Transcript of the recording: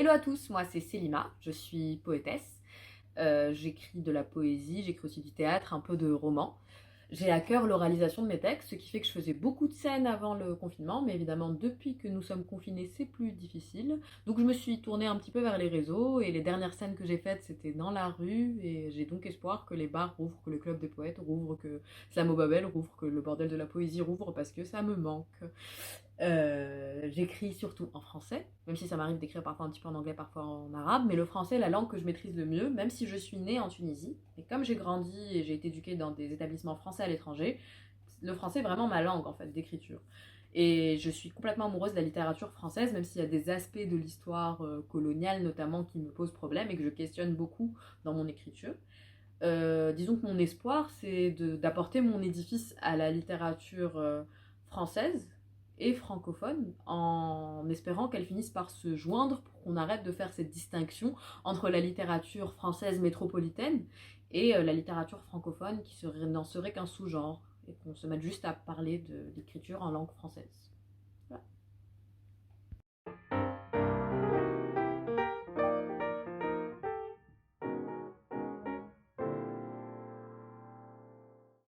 Hello à tous, moi c'est Selima, je suis poétesse. J'écris de la poésie, j'écris aussi du théâtre, un peu de roman. J'ai à cœur l'oralisation de mes textes, ce qui fait que je faisais beaucoup de scènes avant le confinement, mais évidemment depuis que nous sommes confinés c'est plus difficile. Donc je me suis tournée un petit peu vers les réseaux et les dernières scènes que j'ai faites c'était dans la rue et j'ai donc espoir que les bars rouvrent, que le club des poètes rouvre, que Slamo Babel rouvre, que le bordel de la poésie rouvre parce que ça me manque. J'écris surtout en français, même si ça m'arrive d'écrire parfois un petit peu en anglais, parfois en arabe, mais le français est la langue que je maîtrise le mieux, même si je suis née en Tunisie. Et comme j'ai grandi et j'ai été éduquée dans des établissements français à l'étranger, le français est vraiment ma langue en fait d'écriture. Et je suis complètement amoureuse de la littérature française, même s'il y a des aspects de l'histoire coloniale notamment qui me posent problème et que je questionne beaucoup dans mon écriture. Disons que mon espoir, c'est d'apporter mon édifice à la littérature française et francophone, en espérant qu'elle finisse par se joindre pour qu'on arrête de faire cette distinction entre la littérature française métropolitaine et la littérature francophone qui n'en serait qu'un sous-genre, et qu'on se mette juste à parler de l'écriture en langue française.